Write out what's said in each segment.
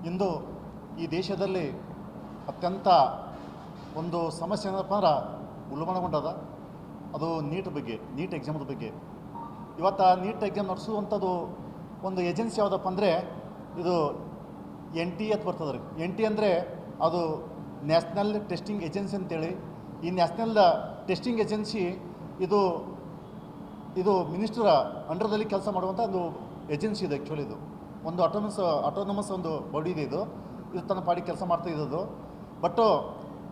ಇಂದು ಈ ದೇಶದಲ್ಲಿ ಅತ್ಯಂತ ಒಂದು ಸಮಸ್ಯೆ ಏನಪ್ಪ ಅಂದ್ರೆ ಉಲ್ಬಣಗೊಂಡದ. ಅದು ನೀಟ್ ಎಕ್ಸಾಮ್ದ ಬಗ್ಗೆ. ಇವತ್ತು ನೀಟ್ ಎಕ್ಸಾಮ್ ನಡೆಸುವಂಥದ್ದು ಒಂದು ಏಜೆನ್ಸಿ ಯಾವುದಪ್ಪ ಅಂದರೆ ಇದು NT ಅಂತ ಬರ್ತದೆ ರೀ. NT ಅಂದರೆ ಅದು ನ್ಯಾಷನಲ್ ಟೆಸ್ಟಿಂಗ್ ಏಜೆನ್ಸಿ ಅಂತೇಳಿ. ಈ ನ್ಯಾಷನಲ್ ಟೆಸ್ಟಿಂಗ್ ಏಜೆನ್ಸಿ ಇದು ಮಿನಿಸ್ಟರ್ ಅಂಡರ್ದಲ್ಲಿ ಕೆಲಸ ಮಾಡುವಂಥ ಒಂದು ಏಜೆನ್ಸಿ ಇದೆ. ಆ್ಯಕ್ಚುಲಿ ಇದು ಒಂದು ಆಟೋನಮಸ್ ಒಂದು ಬಾಡಿ ಇದೆ. ಇದು ತನ್ನ ಪಾಡಿ ಕೆಲಸ ಮಾಡ್ತಾ ಇದ್ದದ್ದು. ಬಟ್ಟು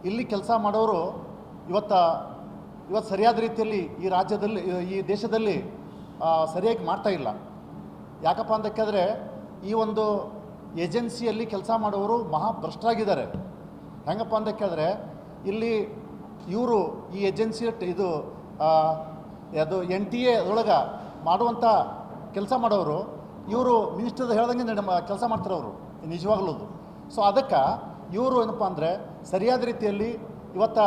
ಇಲ್ಲಿ ಕೆಲಸ ಮಾಡೋರು ಇವತ್ತು ಸರಿಯಾದ ರೀತಿಯಲ್ಲಿ ಈ ರಾಜ್ಯದಲ್ಲಿ ಈ ದೇಶದಲ್ಲಿ ಸರಿಯಾಗಿ ಮಾಡ್ತಾ ಇಲ್ಲ. ಯಾಕಪ್ಪ ಅಂತಕ್ಕಾದರೆ ಈ ಒಂದು ಏಜೆನ್ಸಿಯಲ್ಲಿ ಕೆಲಸ ಮಾಡೋರು ಮಹಾಭ್ರಷ್ಟರಾಗಿದ್ದಾರೆ. ಹೆಂಗಪ್ಪ ಅಂತಕ್ಕಾದರೆ ಇಲ್ಲಿ ಇವರು ಈ ಏಜೆನ್ಸಿ ಅದು NTA ಒಳಗೆ ಮಾಡುವಂಥ ಕೆಲಸ ಮಾಡೋರು ಇವರು ಮಿನಿಸ್ಟರ್ ಹೇಳ್ದಂಗೆ ಕೆಲಸ ಮಾಡ್ತಾರೆ ಅವರು ನಿಜವಾಗ್ಲೂ. ಸೊ ಅದಕ್ಕೆ ಇವರು ಏನಪ್ಪ ಅಂದರೆ ಸರಿಯಾದ ರೀತಿಯಲ್ಲಿ ಇವತ್ತು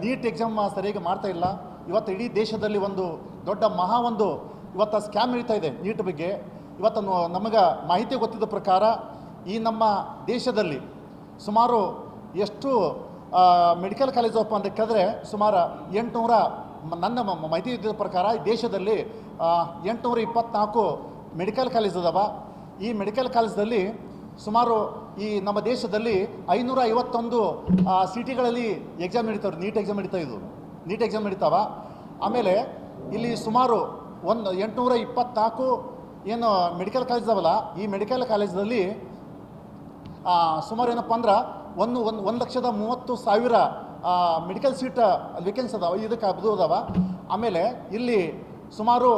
ನೀಟ್ ಎಕ್ಸಾಮ್ ಸರಿಯಾಗಿ ಮಾಡ್ತಾ ಇಲ್ಲ. ಇವತ್ತು ಇಡೀ ದೇಶದಲ್ಲಿ ಒಂದು ದೊಡ್ಡ ಇವತ್ತು ಸ್ಕ್ಯಾಮ್ ನಡೀತಾ ಇದೆ ನೀಟ್ ಬಗ್ಗೆ. ಇವತ್ತು ನಮಗೆ ಮಾಹಿತಿ ಗೊತ್ತಿದ್ದ ಪ್ರಕಾರ ಈ ನಮ್ಮ ದೇಶದಲ್ಲಿ ಸುಮಾರು ಎಷ್ಟು ಮೆಡಿಕಲ್ ಕಾಲೇಜು ಅಪ್ಪ ಅಂತ ಕೇಳಿದ್ರೆ ಸುಮಾರು 800 ನನ್ನ ಮಾಹಿತಿ ಇದ್ದ ಪ್ರಕಾರ ಈ ದೇಶದಲ್ಲಿ 824 ಮೆಡಿಕಲ್ ಕಾಲೇಜ್ ಅದಾವ. ಈ ಮೆಡಿಕಲ್ ಕಾಲೇಜ್ದಲ್ಲಿ ಸುಮಾರು ಈ ನಮ್ಮ ದೇಶದಲ್ಲಿ 551 ಸಿಟಿಗಳಲ್ಲಿ ಎಕ್ಸಾಮ್ ನಡೀತಾವೆ. ನೀಟ್ ಎಕ್ಸಾಮ್ ನಡೀತಾವ. ಆಮೇಲೆ ಇಲ್ಲಿ ಸುಮಾರು 824 ಏನು ಮೆಡಿಕಲ್ ಕಾಲೇಜ್ ಅದಾವಲ್ಲ, ಈ ಮೆಡಿಕಲ್ ಕಾಲೇಜಲ್ಲಿ ಸುಮಾರು ಏನಪ್ಪ ಅಂದ್ರೆ 1,30,30,000 ಮೆಡಿಕಲ್ ಸೀಟ್ ವೇಕೆನ್ಸಿ ಅದಾವ. ಇದಕ್ಕೆ ಅದು ಅದಾವ. ಆಮೇಲೆ ಇಲ್ಲಿ ಸುಮಾರು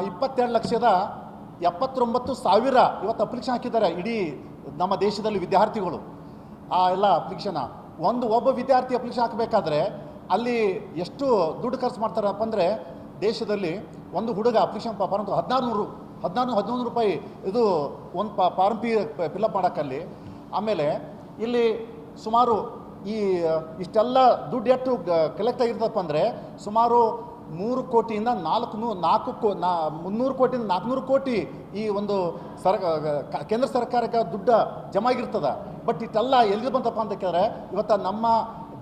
22,79,000 ಇವತ್ತು ಅಪ್ಲಿಕೇಶನ್ ಹಾಕಿದ್ದಾರೆ ಇಡೀ ನಮ್ಮ ದೇಶದಲ್ಲಿ ವಿದ್ಯಾರ್ಥಿಗಳು. ಎಲ್ಲ ಅಪ್ಲಿಕೇಶನ್ ಒಬ್ಬ ವಿದ್ಯಾರ್ಥಿ ಅಪ್ಲಿಕೇಶನ್ ಹಾಕಬೇಕಾದ್ರೆ ಅಲ್ಲಿ ಎಷ್ಟು ದುಡ್ಡು ಖರ್ಚು ಮಾಡ್ತಾರಪ್ಪ ಅಂದರೆ ದೇಶದಲ್ಲಿ ಒಂದು ಹುಡುಗ ಅಪ್ಲಿಕೇಶನ್ ಫಾರ್ಮ್ 1,400 ರೂಪಾಯಿ ಇದು ಒಂದು ಫಾರ್ಮ್ ಫಿಲಪ್ ಮಾಡೋಕ್ಕಲ್ಲಿ. ಆಮೇಲೆ ಇಲ್ಲಿ ಸುಮಾರು ಇಷ್ಟೆಲ್ಲ ದುಡ್ಡು ಎಷ್ಟು ಕಲೆಕ್ಟ್ ಆಗಿರ್ತಪ್ಪ ಅಂದರೆ ಸುಮಾರು 300 ಕೋಟಿಯಿಂದ 300 ಕೋಟಿಯಿಂದ 400 ಕೋಟಿ ಈ ಒಂದು ಕೇಂದ್ರ ಸರ್ಕಾರಕ್ಕೆ ದುಡ್ಡು ಜಮಾ ಆಗಿರ್ತದೆ. ಬಟ್ ಇಷ್ಟೆಲ್ಲ ಎಲ್ಲಿ ಬಂತಪ್ಪ ಅಂತ ಕೇಳಿದ್ರೆ ಇವತ್ತು ನಮ್ಮ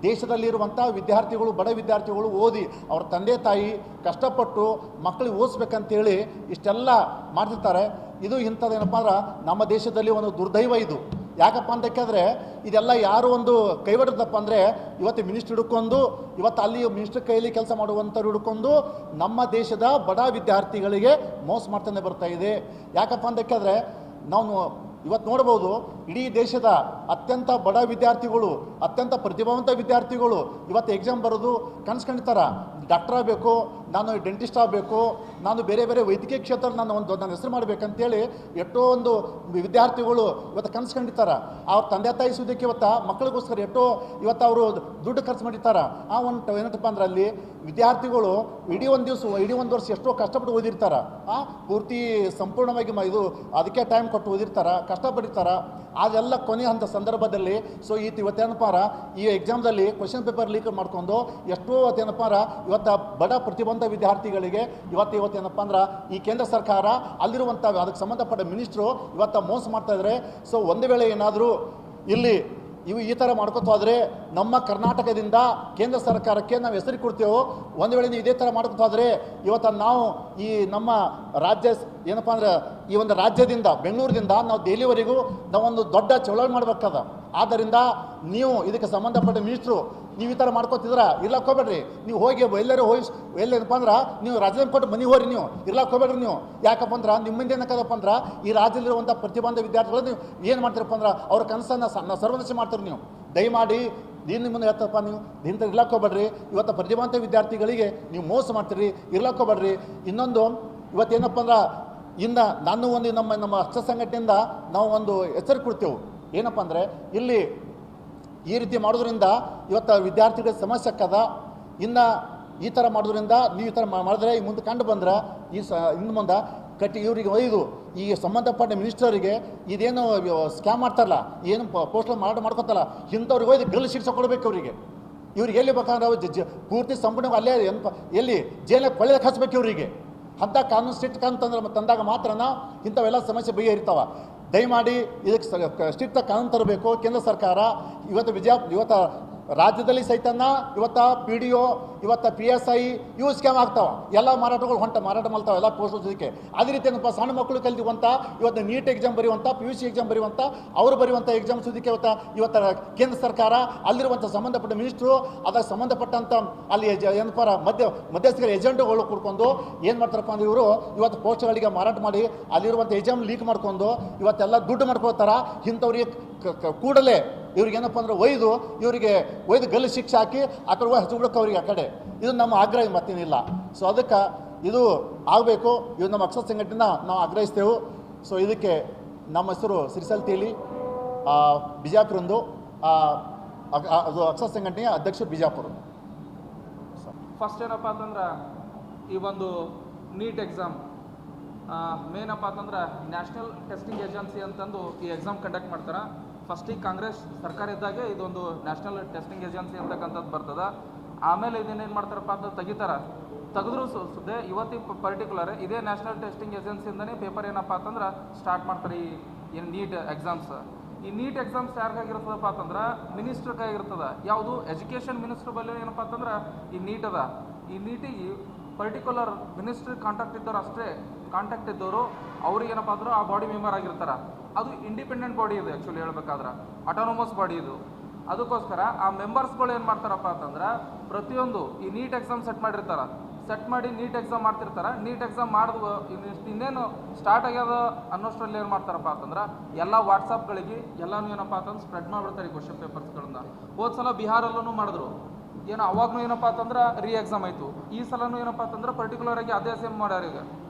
ದೇಶದಲ್ಲಿರುವಂಥ ವಿದ್ಯಾರ್ಥಿಗಳು, ಬಡ ವಿದ್ಯಾರ್ಥಿಗಳು ಓದಿ ಅವ್ರ ತಂದೆ ತಾಯಿ ಕಷ್ಟಪಟ್ಟು ಮಕ್ಕಳಿಗೆ ಓದಿಸ್ಬೇಕಂತೇಳಿ ಇಷ್ಟೆಲ್ಲ ಮಾಡ್ತಿರ್ತಾರೆ. ಇದು ಇಂಥದ್ದೇನಪ್ಪ ಅಂದ್ರೆ ನಮ್ಮ ದೇಶದಲ್ಲಿ ಒಂದು ದುರ್ದೈವ ಇದು. ಯಾಕಪ್ಪ ಅಂತ ಕೇಳಿದ್ರೆ ಇದೆಲ್ಲ ಯಾರು ಒಂದು ಕೈಬಿಡ್ತಪ್ಪ ಅಂದರೆ ಇವತ್ತು ಮಿನಿಸ್ಟ್ರ್ ಹಿಡ್ಕೊಂಡು ಇವತ್ತು ಅಲ್ಲಿ ಮಿನಿಸ್ಟ್ರ್ ಕೈಯಲ್ಲಿ ಕೆಲಸ ಮಾಡುವಂಥವ್ರು ಹಿಡ್ಕೊಂಡು ನಮ್ಮ ದೇಶದ ಬಡ ವಿದ್ಯಾರ್ಥಿಗಳಿಗೆ ಮೋಸ ಮಾಡ್ತಾನೆ ಬರ್ತಾ ಇದೆ. ಯಾಕಪ್ಪ ಅಂತ ಕೇಳಿದ್ರೆ ನಾವು ಇವತ್ತು ನೋಡ್ಬೋದು ಇಡೀ ದೇಶದ ಅತ್ಯಂತ ಬಡ ವಿದ್ಯಾರ್ಥಿಗಳು, ಅತ್ಯಂತ ಪ್ರತಿಭಾವಂತ ವಿದ್ಯಾರ್ಥಿಗಳು ಇವತ್ತು ಎಕ್ಸಾಮ್ ಬರೋದು ಕನ್ಸ್ಕೊಂಡಿರ್ತಾರೆ. ಡಾಕ್ಟರ್ ಆಗಬೇಕು, ನಾನು ಡೆಂಟಿಸ್ಟ್ ಆಗಬೇಕು, ನಾನು ಬೇರೆ ಬೇರೆ ವೈದ್ಯಕೀಯ ಕ್ಷೇತ್ರ ನನ್ನ ಹೆಸರು ಮಾಡಬೇಕಂತೇಳಿ ಎಷ್ಟೋ ಒಂದು ವಿದ್ಯಾರ್ಥಿಗಳು ಇವತ್ತು ಕನ್ಸ್ಕೊಂಡಿರ್ತಾರೆ. ಅವ್ರ ತಂದೆ ತಾಯಿ ಸುದ್ದಿಕ್ಕೆ ಇವತ್ತು ಮಕ್ಕಳಿಗೋಸ್ಕರ ಇವತ್ತು ಅವರು ದುಡ್ಡು ಖರ್ಚು ಮಾಡಿರ್ತಾರೆ. ಏನಂತಪ್ಪ ಅಂದ್ರೆ ಅಲ್ಲಿ ವಿದ್ಯಾರ್ಥಿಗಳು ಇಡೀ ಒಂದು ವರ್ಷ ಎಷ್ಟೋ ಕಷ್ಟಪಟ್ಟು ಓದಿರ್ತಾರೆ. ಪೂರ್ತಿ ಸಂಪೂರ್ಣವಾಗಿ ಅದಕ್ಕೆ ಟೈಮ್ ಕೊಟ್ಟು ಓದಿರ್ತಾರೆ, ಕಷ್ಟಪಟ್ಟಿರ್ತಾರೆ. ಅದೆಲ್ಲ ಕೊನೆ ಹಂತ ಸಂದರ್ಭದಲ್ಲಿ ಇವತ್ತೇನಪ್ಪಾರ ಈ ಎಕ್ಸಾಮ್ದಲ್ಲಿ ಕ್ವಶನ್ ಪೇಪರ್ ಲೀಕ್ ಮಾಡ್ಕೊಂಡು ಎಷ್ಟೋ ಏನಪ್ಪಾರ ಇವತ್ತು ಬಡ ಪ್ರತಿಬಂಧ ವಿದ್ಯಾರ್ಥಿಗಳಿಗೆ ಇವತ್ತೇನಪ್ಪ ಅಂದ್ರೆ ಈ ಕೇಂದ್ರ ಸರ್ಕಾರ ಅಲ್ಲಿರುವಂಥ ಅದಕ್ಕೆ ಸಂಬಂಧಪಟ್ಟ ಮಿನಿಸ್ಟ್ರು ಇವತ್ತು ಮೋಸ ಮಾಡ್ತಾ ಇದ್ದಾರೆ. ಸೊ ಒಂದು ವೇಳೆ ಏನಾದರೂ ಇಲ್ಲಿ ಈ ಥರ ಮಾಡ್ಕೊತಾದ್ರೆ ನಮ್ಮ ಕರ್ನಾಟಕದಿಂದ ಕೇಂದ್ರ ಸರ್ಕಾರಕ್ಕೆ ನಾವು ಹೆಸರು ಕೊಡ್ತೇವೋ. ಒಂದು ವೇಳೆ ನೀವು ಇದೇ ಥರ ಮಾಡ್ಕೊತಾದ್ರೆ ಇವತ್ತು ನಾವು ಈ ನಮ್ಮ ರಾಜ್ಯ ಏನಪ್ಪ ಅಂದ್ರೆ ಈ ಒಂದು ರಾಜ್ಯದಿಂದ ಬೆಂಗಳೂರಿನಿಂದ ನಾವು ದೆಹಲಿವರೆಗೂ ನಾವೊಂದು ದೊಡ್ಡ ಚಳವಳಿ ಮಾಡ್ಬೇಕದ. ಆದ್ದರಿಂದ ನೀವು ಇದಕ್ಕೆ ಸಂಬಂಧಪಟ್ಟ ಮಿನಿಸ್ಟ್ರು ನೀವು ಈ ಥರ ಮಾಡ್ಕೊತಿದ್ರ ಇರ್ಲಾಕ್ ಹೋಗ್ಬೇಡ್ರಿ. ನೀವು ಹೋಗಿ ಎಲ್ಲರೂ ಏನಪ್ಪ ಅಂದ್ರೆ ನೀವು ರಾಜಧಾನಿ ಕೊಟ್ಟು ಮನೆ ಹೋಗ್ರಿ, ನೀವು ಇರ್ಲಾಕ್ ಹೋಗ್ಬೇಡ್ರಿ. ನೀವು ಯಾಕಪ್ಪ ಅಂದ್ರೆ ನಿಮ್ಮಿಂದ ಏನಕ್ಕದಪ್ಪ ಅಂದ್ರೆ ಈ ರಾಜ್ಯದಲ್ಲಿರುವಂಥ ಪ್ರತಿಬಂಧ ವಿದ್ಯಾರ್ಥಿಗಳು ನೀವು ಏನು ಮಾಡ್ತೀರಪ್ಪ ಅಂದ್ರೆ ಅವ್ರ ಕನಸನ್ನು ಸರ್ವನಾಶ ಮಾಡ್ತೀರಿ. ನೀವು ದಯಮಾಡಿ ಮುಂದೆ ಹೇಳ್ತಪ್ಪ, ನೀವು ಇಂಥ ಇರ್ಲಾಕ್ ಹೋಗ್ಬೇಡ್ರಿ. ಇವತ್ತು ಪ್ರತಿಭಾವಂತ ವಿದ್ಯಾರ್ಥಿಗಳಿಗೆ ನೀವು ಮೋಸ ಮಾಡ್ತೀರಿ, ಇರ್ಲಾಕ್ ಹೋಗ್ಬೇಡ್ರಿ. ಇನ್ನೊಂದು ಇವತ್ತೇನಪ್ಪ ಅಂದ್ರೆ ನಮ್ಮ ಅಕ್ಷ ಸಂಘಟನೆಯಿಂದ ನಾವು ಒಂದು ಹೆಸರು ಕೊಡ್ತೇವೆ. ಏನಪ್ಪ ಅಂದರೆ ಇಲ್ಲಿ ಈ ರೀತಿ ಮಾಡೋದ್ರಿಂದ ಇವತ್ತು ವಿದ್ಯಾರ್ಥಿಗಳಿಗೆ ಸಮಸ್ಯೆ ಆಕ್ಕದ. ಇನ್ನು ಈ ಥರ ಮಾಡೋದ್ರಿಂದ ನೀವು ಈ ಥರ ಮಾಡಿದ್ರೆ ಈ ಮುಂದೆ ಕಂಡು ಬಂದ್ರೆ ಇನ್ನು ಮುಂದೆ ಇವರಿಗೆ ಒಯ್ದು ಈ ಸಂಬಂಧಪಟ್ಟ ಮಿನಿಸ್ಟರಿಗೆ ಇದೇನು ಸ್ಕ್ಯಾಮ್ ಮಾಡ್ತಾರಲ್ಲ, ಏನು ಪೋಸ್ಟ್ ಮಾಡ್ಕೊತಲ್ಲ, ಇಂಥವ್ರಿಗೆ ಒಯ್ದು ಗಲ್ಲು ಶಿಕ್ಷೆ ಕೊಡಬೇಕು. ಇವ್ರಿಗೆ ಎಲ್ಲಿ ಬೇಕಾದ್ರೆ ಪೂರ್ತಿ ಸಂಪೂರ್ಣ ಅಲ್ಲೇ ಎಲ್ಲಿ ಜೈಲಿಗೆ ಕೊಳ್ಳೆ ಹಚ್ಚಬೇಕು. ಇವರಿಗೆ ಅಂಥ ಕಾನೂನು ಸ್ಟ್ರಿಕ್ಟ್ ತಂದಾಗ ಮಾತ್ರನ ಇಂಥವೆಲ್ಲ ಸಮಸ್ಯೆ ಬಗೆಹರಿತಾವ. ದಯಮಾಡಿ ಇದಕ್ಕೆ ಸ್ಟ್ರಿಕ್ಟ್ ಕಾನೂನು ತರಬೇಕು ಕೇಂದ್ರ ಸರ್ಕಾರ. ಇವತ್ತು ರಾಜ್ಯದಲ್ಲಿ ಸಹಿತನ ಇವತ್ತು PDO ಇವತ್ತು PSI ಇವು ಸ್ಕ್ಯಾಮ್ ಆಗ್ತಾವೆ. ಎಲ್ಲ ಮಾರಾಟ ಮಾಡ್ತಾವೆ ಎಲ್ಲ ಪೋಸ್ಟ್ ಓದೋದಕ್ಕೆ. ಅದೇ ರೀತಿ ಏನಪ್ಪ ಸಣ್ಣ ಮಕ್ಕಳು ಕಲಿಯುವಂಥ ಇವತ್ತು ನೀಟ್ ಎಕ್ಸಾಮ್ ಬರೆಯುವಂಥ PUC ಎಕ್ಸಾಮ್ ಬರೆಯುವಂಥ ಅವರು ಬರೆಯುವಂಥ ಎಕ್ಸಾಮ್ಸ್ ಇದಕ್ಕೆ ಇವತ್ತು ಕೇಂದ್ರ ಸರ್ಕಾರ ಅಲ್ಲಿರುವಂಥ ಸಂಬಂಧಪಟ್ಟ ಮಿನಿಸ್ಟ್ರು ಅದಕ್ಕೆ ಸಂಬಂಧಪಟ್ಟಂಥ ಅಲ್ಲಿ ಏನಪ್ಪ ಮಧ್ಯಸ್ಥಿಕೆ ಏಜೆಂಟ್ಗಳು ಕುಡ್ಕೊಂಡು ಏನು ಮಾಡ್ತಾರಪ್ಪ ಅಂದ್ರೆ ಇವರು ಇವತ್ತು ಪೋಸ್ಟ್ಗಳಿಗೆ ಮಾರಾಟ ಮಾಡಿ ಅಲ್ಲಿರುವಂಥ ಎಕ್ಸಾಮ್ ಲೀಕ್ ಮಾಡ್ಕೊಂಡು ಇವತ್ತೆಲ್ಲ ದುಡ್ಡು ಮಾಡ್ಕೊಳ್ತಾರ. ಇಂಥವ್ರಿಗೆ ಕೂಡಲೇ ಇವ್ರಿಗೇನಪ್ಪ ಅಂದ್ರೆ ಇವರಿಗೆ ಗಲ್ಲು ಶಿಕ್ಷೆ ಹಾಕಿ ಆ ಕಡೆ ಹಚ್ಬಿಡಕ್ಕೆ ಅವ್ರಿಗೆ ಆ ಕಡೆ. ಇದು ನಮ್ಮ ಆಗ್ರಹ, ಮತ್ತೇನಿಲ್ಲ. ಸೊ ಅದಕ್ಕೆ ಇದು ಆಗಬೇಕು. ಇದು ನಮ್ಮ ಅಕ್ಷರ ಸಂಘಟನೆ ನಾವು ಆಗ್ರಹಿಸ್ತೇವೆ. ಸೊ ಇದಕ್ಕೆ ನಮ್ಮ ಹೆಸರು ಸಿರಿಸಲ್ತಿಯಲ್ಲಿ ಬಿಜಾಪುರಂದು ಅದು ಅಕ್ಷರ ಸಂಘಟನೆಯ ಅಧ್ಯಕ್ಷರು ಬಿಜಾಪುರ. ಫಸ್ಟ್ ಏನಪ್ಪ ಅಂತಂದ್ರೆ ಈ ಒಂದು ನೀಟ್ ಎಕ್ಸಾಮ್ ಮೇನಪ್ಪ ಅಂತಂದ್ರೆ ನ್ಯಾಷನಲ್ ಟೆಸ್ಟಿಂಗ್ ಏಜೆನ್ಸಿ ಅಂತಂದು ಈ ಎಕ್ಸಾಮ್ ಕಂಡಕ್ಟ್ ಮಾಡ್ತಾರೆ. ಫಸ್ಟಿಗೆ ಕಾಂಗ್ರೆಸ್ ಸರ್ಕಾರ ಇದ್ದಾಗೆ ಇದೊಂದು ನ್ಯಾಷನಲ್ ಟೆಸ್ಟಿಂಗ್ ಏಜೆನ್ಸಿ ಅಂತಕ್ಕಂಥದ್ದು ಬರ್ತದೆ. ಆಮೇಲೆ ಇದನ್ನೇನು ಮಾಡ್ತಾರಪ್ಪ ಅಂತ ತೆಗೆದ್ರು ಸುದ್ದೆ ಇವತ್ತಿಗೆ ಪರ್ಟಿಕ್ಯುಲರ್ ಇದೇ ನ್ಯಾಷನಲ್ ಟೆಸ್ಟಿಂಗ್ ಏಜೆನ್ಸಿಯಿಂದನೇ ಪೇಪರ್ ಏನಪ್ಪ ಅಂತಂದ್ರೆ ಸ್ಟಾರ್ಟ್ ಮಾಡ್ತಾರೆ ಈ ನೀಟ್ ಎಕ್ಸಾಮ್ಸ್. ಈ ನೀಟ್ ಎಕ್ಸಾಮ್ಸ್ ಯಾರಿಗಾಗಿರ್ತದಪ್ಪ ಅಂತಂದ್ರೆ ಮಿನಿಸ್ಟ್ರ್ ಕೈಗಿರ್ತದೆ. ಯಾವುದು ಎಜುಕೇಷನ್ ಮಿನಿಸ್ಟ್ರ್ ಬಲ್ಲಿ ಏನಪ್ಪ ಅಂತಂದ್ರೆ ಈ ನೀಟ್ ಅದ. ಈ ನೀಟಿಗೆ ಪರ್ಟಿಕ್ಯುಲರ್ ಮಿನಿಸ್ಟ್ರಿ ಕಾಂಟ್ಯಾಕ್ಟ್ ಇದ್ದವರು ಅವ್ರಿಗೆ ಏನಪ್ಪ ಅಂದ್ರೆ ಆ ಬಾಡಿ ಮೆಂಬರ್ ಆಗಿರ್ತಾರೆ. ಅದು ಇಂಡಿಪೆಂಡೆಂಟ್ ಬಾಡಿ ಇದು, ಆ್ಯಕ್ಚುಲಿ ಹೇಳ್ಬೇಕಾದ್ರೆ ಆಟೋನಮಸ್ ಬಾಡಿ ಇದು. ಅದಕ್ಕೋಸ್ಕರ ಆ ಮೆಂಬರ್ಸ್ಗಳು ಏನು ಮಾಡ್ತಾರಪ್ಪ ಅಂತಂದ್ರೆ ಪ್ರತಿಯೊಂದು ಈ ನೀಟ್ ಎಕ್ಸಾಮ್ ಸೆಟ್ ಮಾಡಿ ನೀಟ್ ಎಕ್ಸಾಮ್ ಮಾಡ್ತಿರ್ತಾರೆ. ನೀಟ್ ಎಕ್ಸಾಮ್ ಮಾಡಿದ್ವು ಇನ್ನೇನು ಸ್ಟಾರ್ಟ್ ಆಗ್ಯದ ಅನ್ನೋಷ್ಟರಲ್ಲಿ ಏನು ಮಾಡ್ತಾರಪ್ಪ ಅಂತಂದ್ರೆ ಎಲ್ಲ ವಾಟ್ಸಪ್ಗಳಿಗೆ ಎಲ್ಲನೂ ಏನಪ್ಪ ಅಂತಂದ್ರೆ ಸ್ಪ್ರೆಡ್ ಮಾಡಿಬಿಡ್ತಾರೆ ಈ ಕ್ವಶನ್ ಪೇಪರ್ಸ್ಗಳನ್ನ. ಹೋದ ಸಲ ಬಿಹಾರಲ್ಲೂ ಮಾಡಿದ್ರು. ಅವಾಗೂ ಏನಪ್ಪ ಅಂತಂದ್ರೆ ಎಕ್ಸಾಮ್ ಆಯಿತು. ಈ ಸಲನೂ ಏನಪ್ಪ ಅಂತಂದ್ರೆ ಪರ್ಟಿಕ್ಯುಲರ್ ಆಗಿ ಅದೇ ಸೇಮ್ ಮಾಡ್ಯಾರ. ಈಗ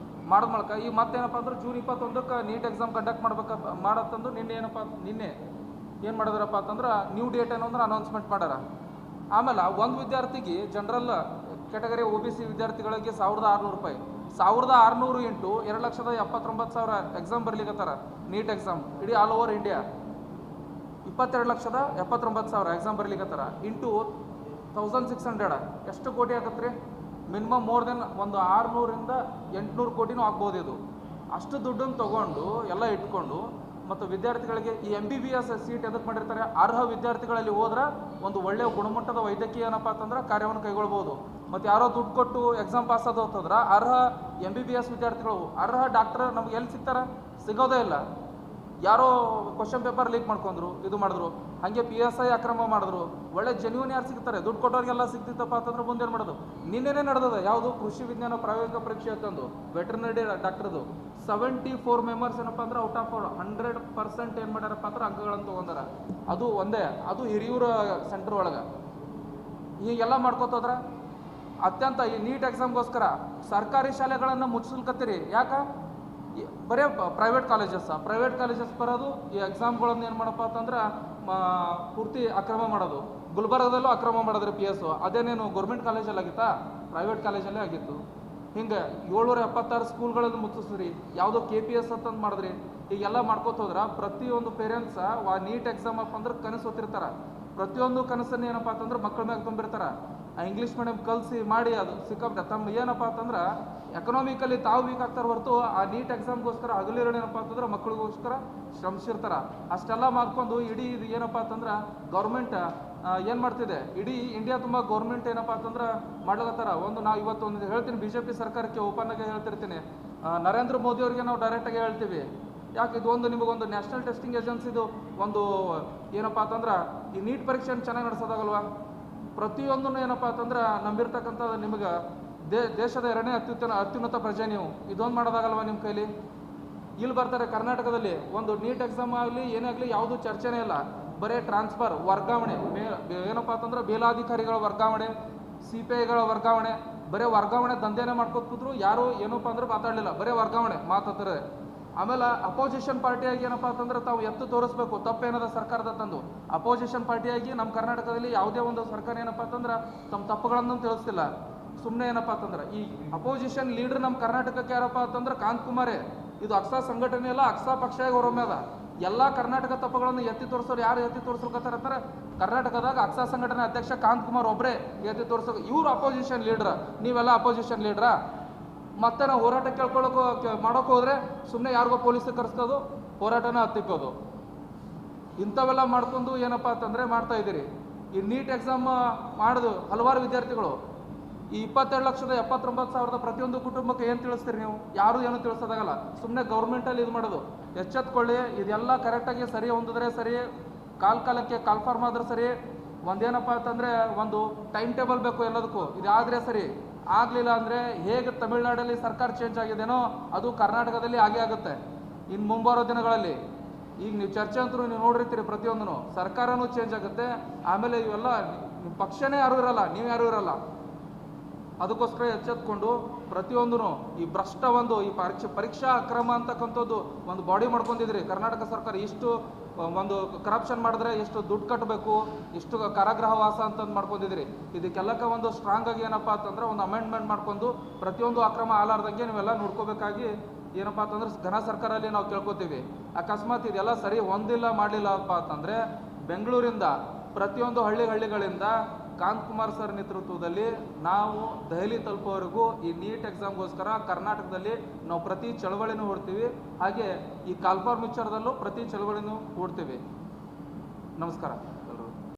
ಮಾಡಿದ ಮೂಲಕ ಈ ಮತ್ತೇನಪ್ಪ ಅಂದ್ರೆ ಜೂನ್ 21ಕ್ಕೆ ನೀಟ್ ಎಕ್ಸಾಮ್ ಕಂಡಕ್ಟ್ ಮಾಡತ್ತಂದು ನಿನ್ನೆ ಏನು ಮಾಡಿದ್ರಪ್ಪ ಅಂತಂದ್ರೆ ನ್ಯೂ ಡೇಟ್ ಏನೋ ಅಂದ್ರೆ ಅನೌನ್ಸ್ಮೆಂಟ್ ಮಾಡ್ಯಾರ. ಆಮೇಲೆ ಒಂದು ವಿದ್ಯಾರ್ಥಿಗೆ ಜನರಲ್ ಕ್ಯಾಟಗರಿ OBC ವಿದ್ಯಾರ್ಥಿಗಳಿಗೆ 1600 ರೂಪಾಯಿ, 1600 ಇಂಟು 2,79,000 ಎಕ್ಸಾಮ್ ಬರ್ಲಿಕ್ಕತ್ತಾರ ನೀಟ್ ಎಕ್ಸಾಮ್. ಇಡೀ ಆಲ್ ಓವರ್ ಇಂಡಿಯಾ 22,79,000 ಎಕ್ಸಾಮ್ ಬರ್ಲಿಕ್ಕತ್ತಾರ. ಇಂಟು 1600 ಎಷ್ಟು ಕೋಟಿ ಆಗತ್ತೆ ರೀ? ಮಿನಿಮಮ್ ಮೋರ್ ದೆನ್ ಒಂದು 600ರಿಂದ 800 ಕೋಟಿನೂ ಆಗ್ಬೋದು ಇದು. ಅಷ್ಟು ದುಡ್ಡನ್ನು ತೊಗೊಂಡು ಎಲ್ಲ ಇಟ್ಕೊಂಡು ಮತ್ತು ವಿದ್ಯಾರ್ಥಿಗಳಿಗೆ ಈ MBBS ಸೀಟ್ ಎದಕ್ಕೆ ಮಾಡಿರ್ತಾರೆ? ಅರ್ಹ ವಿದ್ಯಾರ್ಥಿಗಳಲ್ಲಿ ಹೋದ್ರೆ ಒಂದು ಒಳ್ಳೆಯ ಗುಣಮಟ್ಟದ ವೈದ್ಯಕೀಯ ಏನಪ್ಪ ಅಂತಂದ್ರೆ ಕಾರ್ಯವನ್ನು ಕೈಗೊಳ್ಬೋದು. ಮತ್ತು ಯಾರೋ ದುಡ್ಡು ಕೊಟ್ಟು ಎಕ್ಸಾಮ್ ಪಾಸ್ ಆದೋತಂದ್ರೆ ಅರ್ಹ MBBS ವಿದ್ಯಾರ್ಥಿಗಳು, ಅರ್ಹ ಡಾಕ್ಟರ್ ನಮ್ಗೆ ಎಲ್ಲಿ ಸಿಗ್ತಾರೆ? ಸಿಗೋದೇ ಇಲ್ಲ. ಯಾರೋ ಕ್ವಶನ್ ಪೇಪರ್ ಲೀಕ್ ಮಾಡ್ಕೊಂಡ್ರು, ಇದು ಮಾಡಿದ್ರು. ಹಾಗೆ PSI ಅಕ್ರಮ ಮಾಡಿದ್ರು. ಒಳ್ಳೆ ಜೆನ್ಯೂನ್ ಯಾರು ಸಿಗ್ತಾರೆ? ದುಡ್ಡು ಕೊಟ್ಟವ್ರಿಗೆಲ್ಲ ಸಿಗ್ತಿತ್ತಪ್ಪ ಅಂತಂದ್ರೆ ಮುಂದೇನು ಮಾಡೋದು? ನಿನ್ನೆನೇ ನಡೆದದ ಯಾವುದು ಕೃಷಿ ವಿಜ್ಞಾನ ಪ್ರಾಯೋಗಿಕ ಪರೀಕ್ಷೆ ಅಂತಂದು ವೆಟರ್ನರಿ ಡಾಕ್ಟರ್ದು 74 ಮೆಂಬರ್ಸ್ ಏನಪ್ಪ ಅಂದ್ರೆ ಔಟ್ ಆಫ್ 100% ಏನು ಮಾಡ್ಯಾರಪ್ಪ ಅಂದ್ರೆ ಅಂಕಗಳನ್ನು ತೊಗೊಂಡಾರ. ಅದು ಒಂದೇ, ಅದು ಹಿರಿಯೂರ ಸೆಂಟರ್ ಒಳಗೆ. ಹೀಗೆಲ್ಲ ಮಾಡ್ಕೋತೋದ್ರೆ ಅತ್ಯಂತ ಈ ನೀಟ್ ಎಕ್ಸಾಮ್ಗೋಸ್ಕರ ಸರ್ಕಾರಿ ಶಾಲೆಗಳನ್ನು ಮುಚ್ಚಲ್ಕತ್ತೀರಿ. ಯಾಕೆ? ಬರೀ ಪ್ರೈವೇಟ್ ಕಾಲೇಜಸ್ ಬರೋದು ಈ ಎಕ್ಸಾಮ್ಗಳನ್ನು ಏನು ಮಾಡಪ್ಪ ಅಂತಂದ್ರೆ ಪೂರ್ತಿ ಅಕ್ರಮ ಮಾಡೋದು. ಗುಲ್ಬರ್ಗದಲ್ಲೂ ಅಕ್ರಮ ಮಾಡಿದ್ರಿ PSO. ಅದೇನೇನು ಗೌರ್ಮೆಂಟ್ ಕಾಲೇಜಲ್ಲಿ ಆಗಿತ್ತಾ? ಪ್ರೈವೇಟ್ ಕಾಲೇಜಲ್ಲೇ ಆಗಿತ್ತು. ಹಿಂಗೆ 776 ಸ್ಕೂಲ್ಗಳನ್ನು ಮುಚ್ಚಿಸ್ರಿ. ಯಾವುದೋ KPS ಅಂತಂದು ಮಾಡಿದ್ರಿ. ಈಗೆಲ್ಲ ಮಾಡ್ಕೋತ ಹೋದ್ರೆ ಪ್ರತಿಯೊಂದು ಪೇರೆಂಟ್ಸ ನೀಟ್ ಎಕ್ಸಾಮ್ ಅಪ್ಪ ಅಂದ್ರೆ ಕನಸು ಹೊತ್ತಿರ್ತಾರೆ. ಪ್ರತಿಯೊಂದು ಕನಸನ್ನು ಏನಪ್ಪ ಅಂತಂದ್ರೆ ಮಕ್ಕಳ ಮ್ಯಾಗ ತುಂಬಿರ್ತಾರೆ. ಇಂಗ್ಲೀಷ್ ಮೀಡಿಯಂ ಕಲಿಸಿ ಮಾಡಿ ಅದು ಸಿಕ್ಕಾಬಿಟ್ಟೆ ತಮ್ಮ ಏನಪ್ಪ ಅಂತಂದ್ರೆ ಎಕನಾಮಿಕಲಿ ತಾವು ವೀಕ್ ಆಗ್ತಾರೆ ಹೊರತು ಆ ನೀಟ್ ಎಕ್ಸಾಮ್ಗೋಸ್ಕರ ಹಗಲಿರೋಣ ಏನಪ್ಪ ಅಂತಂದ್ರೆ ಮಕ್ಕಳಿಗೋಸ್ಕರ ಶ್ರಮಿಸಿರ್ತಾರೆ. ಅಷ್ಟೆಲ್ಲ ಮಾಡ್ಕೊಂಡು ಇಡೀ ಇದು ಏನಪ್ಪ ಅಂತಂದ್ರೆ ಗೌರ್ಮೆಂಟ್ ಏನು ಮಾಡ್ತಿದೆ? ಇಡೀ ಇಂಡಿಯಾ ತುಂಬ ಗೌರ್ಮೆಂಟ್ ಏನಪ್ಪ ಅಂತಂದ್ರೆ ಮಾಡ್ಲತ್ತಾರ. ನಾವು ಇವತ್ತು ಹೇಳ್ತೀನಿ, BJP ಸರ್ಕಾರಕ್ಕೆ ಓಪನ್ ಆಗಿ ಹೇಳ್ತಿರ್ತೀನಿ, ನರೇಂದ್ರ ಮೋದಿ ಅವರಿಗೆ ನಾವು ಡೈರೆಕ್ಟಾಗಿ ಹೇಳ್ತೀವಿ, ಯಾಕೆ ಇದು ನಿಮಗೊಂದು ನ್ಯಾಷನಲ್ ಟೆಸ್ಟಿಂಗ್ ಏಜೆನ್ಸಿದು ಒಂದು ಏನಪ್ಪ ಅಂತಂದ್ರೆ ಈ ನೀಟ್ ಪರೀಕ್ಷೆಯನ್ನು ಚೆನ್ನಾಗಿ ನಡೆಸೋದಾಗಲ್ವಾ? ಪ್ರತಿಯೊಂದನ್ನು ಏನಪ್ಪ ಅಂತಂದ್ರೆ ನಂಬಿರ್ತಕ್ಕಂಥ ನಿಮಗೆ ದೇಶದ 2ನೇ ಅತ್ಯುನ್ನತ ಪ್ರಜೆ ನೀವು. ಇದೊಂದು ಮಾಡೋದಾಗಲ್ವ ನಿಮ್ಮ ಕೈಲಿ? ಇಲ್ಲಿ ಬರ್ತಾರೆ ಕರ್ನಾಟಕದಲ್ಲಿ ಒಂದು ನೀಟ್ ಎಕ್ಸಾಮ್ ಆಗಲಿ ಏನೇ ಆಗಲಿ ಯಾವುದೂ ಚರ್ಚೆನೇ ಇಲ್ಲ. ಬರೀ ಟ್ರಾನ್ಸ್ಫರ್, ವರ್ಗಾವಣೆ, ಏನಪ್ಪ ಅಂತಂದ್ರೆ ಬೇಲಾಧಿಕಾರಿಗಳ ವರ್ಗಾವಣೆ, CPIಗಳ ವರ್ಗಾವಣೆ, ಬರೀ ವರ್ಗಾವಣೆ ದಂಧೆನೇ ಮಾಡ್ಕೊತ ಕೂತ್ರು. ಯಾರು ಏನಪ್ಪ ಅಂದ್ರೆ ಮಾತಾಡಲಿಲ್ಲ, ಬರೀ ವರ್ಗಾವಣೆ ಮಾತಾಡ್ತಾರೆ. ಆಮೇಲೆ ಅಪೋಸಿಷನ್ ಪಾರ್ಟಿಯಾಗಿ ಏನಪ್ಪ ಅಂತಂದ್ರೆ ತಾವು ಎತ್ತು ತೋರಿಸ್ಬೇಕು ತಪ್ಪೇನದ ಸರ್ಕಾರದ ತಂದು. ಅಪೋಸಿಷನ್ ಪಾರ್ಟಿಯಾಗಿ ನಮ್ಮ ಕರ್ನಾಟಕದಲ್ಲಿ ಯಾವುದೇ ಒಂದು ಸರ್ಕಾರ ಏನಪ್ಪ ಅಂತಂದ್ರೆ ತಮ್ಮ ತಪ್ಪುಗಳನ್ನು ತಿಳಿಸ್ತಿಲ್ಲ. ಸುಮ್ಮನೆ ಏನಪ್ಪ ಅಂತಂದ್ರೆ ಈ ಅಪೋಸಿಷನ್ ಲೀಡರ್ ನಮ್ಮ ಕರ್ನಾಟಕಕ್ಕೆ ಯಾರಪ್ಪ ಅಂತಂದ್ರೆ ಕಾಂತಕುಮಾರೇ. ಇದು ಅಕ್ಸಾ ಸಂಘಟನೆ ಅಲ್ಲ, ಅಕ್ಸಾ ಪಕ್ಷ ಹೊರಮೆ ಅದ. ಎಲ್ಲ ಕರ್ನಾಟಕ ತಪ್ಪುಗಳನ್ನು ಎತ್ತಿ ತೋರಿಸೋರು ಯಾರು ಎತ್ತಿ ತೋರಿಸ್ಬೇಕತ್ತಾರ ಅಂತಾರೆ? ಕರ್ನಾಟಕದಾಗ ಅಕ್ಸಾ ಸಂಘಟನೆ ಅಧ್ಯಕ್ಷ ಕಾಂತಕುಮಾರ್ ಒಬ್ಬರೇ ಎತ್ತಿ ತೋರಿಸೋ. ಇವ್ರು ಅಪೋಸಿಷನ್ ಲೀಡ್ರ, ನೀವೆಲ್ಲ ಅಪೋಸಿಷನ್ ಲೀಡ್ರಾ? ಮತ್ತೆ ನಾವು ಹೋರಾಟ ಮಾಡೋಕೆ ಹೋದ್ರೆ ಸುಮ್ಮನೆ ಯಾರಿಗೋ ಪೊಲೀಸಿಗೆ ಕರೆಸ್ಕೋದು, ಹೋರಾಟನ ಹತ್ತಿಕ್ಕೋದು. ಇಂಥವೆಲ್ಲ ಮಾಡ್ಕೊಂಡು ಏನಪ್ಪ ಅಂತಂದರೆ ಮಾಡ್ತಾ ಇದ್ದೀರಿ. ಈ ನೀಟ್ ಎಕ್ಸಾಮ್ ಮಾಡೋದು ಹಲವಾರು ವಿದ್ಯಾರ್ಥಿಗಳು ಈ 22,79,000 ಪ್ರತಿಯೊಂದು ಕುಟುಂಬಕ್ಕೆ ಏನು ತಿಳಿಸ್ತೀರಿ ನೀವು? ಯಾರು ಏನು ತಿಳಿಸೋದಾಗಲ್ಲ. ಸುಮ್ಮನೆ ಗೌರ್ಮೆಂಟಲ್ಲಿ ಇದು ಮಾಡೋದು. ಎಚ್ಚೆತ್ಕೊಳ್ಳಿ, ಇದೆಲ್ಲ ಕರೆಕ್ಟಾಗಿ ಸರಿ ಹೊಂದಿದ್ರೆ ಸರಿ, ಕಾಲಕ್ಕೆ ಕಾಲ್ಫಾರ್ಮ್ ಆದ್ರೆ ಸರಿ. ಒಂದೇನಪ್ಪ ಅಂತಂದರೆ ಒಂದು ಟೈಮ್ ಟೇಬಲ್ ಬೇಕು ಎಲ್ಲದಕ್ಕೂ. ಇದಾದರೆ ಸರಿ, ಆಗಲಿಲ್ಲ ಅಂದರೆ ಹೇಗೆ ತಮಿಳ್ನಾಡಲ್ಲಿ ಸರ್ಕಾರ ಚೇಂಜ್ ಆಗಿದೆನೋ ಅದು ಕರ್ನಾಟಕದಲ್ಲಿ ಆಗೇ ಆಗುತ್ತೆ ಇನ್ನು ಮುಂಬರೋ ದಿನಗಳಲ್ಲಿ. ಈಗ ನೀವು ಚರ್ಚೆ ಅಂತೂ ನೀವು ನೋಡಿರ್ತೀರಿ, ಪ್ರತಿಯೊಂದೂ ಸರ್ಕಾರನೂ ಚೇಂಜ್ ಆಗುತ್ತೆ. ಆಮೇಲೆ ಇವೆಲ್ಲ ನಿಮ್ಮ ಪಕ್ಷನೇ ಯಾರೂ ಇರಲ್ಲ, ನೀವು ಯಾರೂ ಇರಲ್ಲ. ಅದಕ್ಕೋಸ್ಕರ ಎಚ್ಚೆತ್ಕೊಂಡು ಪ್ರತಿಯೊಂದೂ ಈ ಭ್ರಷ್ಟ ಒಂದು ಈ ಪರೀಕ್ಷಾ ಅಕ್ರಮ ಅಂತಕ್ಕಂಥದ್ದು ಒಂದು ಬಾಡಿ ಮಾಡ್ಕೊಂಡಿದ್ರಿ ಕರ್ನಾಟಕ ಸರ್ಕಾರ. ಇಷ್ಟು ಒಂದು ಕರಪ್ಷನ್ ಮಾಡಿದ್ರೆ ಎಷ್ಟು ದುಡ್ಡು ಕಟ್ಟಬೇಕು, ಇಷ್ಟು ಕಾರಾಗೃಹವಾಸ ಅಂತಂದು ಮಾಡ್ಕೊಂಡಿದ್ರಿ. ಇದಕ್ಕೆಲ್ಲಕ್ಕೆ ಒಂದು ಸ್ಟ್ರಾಂಗ್ ಆಗಿ ಏನಪ್ಪ ಅಂತಂದ್ರೆ ಒಂದು ಅಮೆಂಡ್ಮೆಂಟ್ ಮಾಡ್ಕೊಂಡು ಪ್ರತಿಯೊಂದು ಅಕ್ರಮ ಆಲಾರ್ದಂಗೆ ನೀವೆಲ್ಲ ನೋಡ್ಕೋಬೇಕಾಗಿ ಏನಪ್ಪ ಅಂತಂದ್ರೆ ಘನ ಸರ್ಕಾರಲ್ಲಿ ನಾವು ಕೇಳ್ಕೊತೀವಿ. ಅಕಸ್ಮಾತ್ ಇದೆಲ್ಲ ಸರಿ ಹೊಂದಿಲ್ಲ ಮಾಡಲಿಲ್ಲಪ್ಪ ಅಂತಂದರೆ ಬೆಂಗಳೂರಿಂದ ಪ್ರತಿಯೊಂದು ಹಳ್ಳಿಗಳಿಂದ ಕಾಂತಕುಮಾರ್ ಸರ್ ನೇತೃತ್ವದಲ್ಲಿ ನಾವು ದೆಹಲಿ ತಲುಪೋವರೆಗೂ ಈ ನೀಟ್ ಎಕ್ಸಾಮ್ಗೋಸ್ಕರ ಕರ್ನಾಟಕದಲ್ಲಿ ನಾವು ಪ್ರತಿ ಚಳವಳಿನೂ ಹೊಡ್ತೀವಿ. ಹಾಗೆ ಈ ಕಾಲ್ಫಾರ್ಮ್ ವಿಚಾರದಲ್ಲೂ ಪ್ರತಿ ಚಳವಳಿನೂ ಹೂಡ್ತೀವಿ. ನಮಸ್ಕಾರ.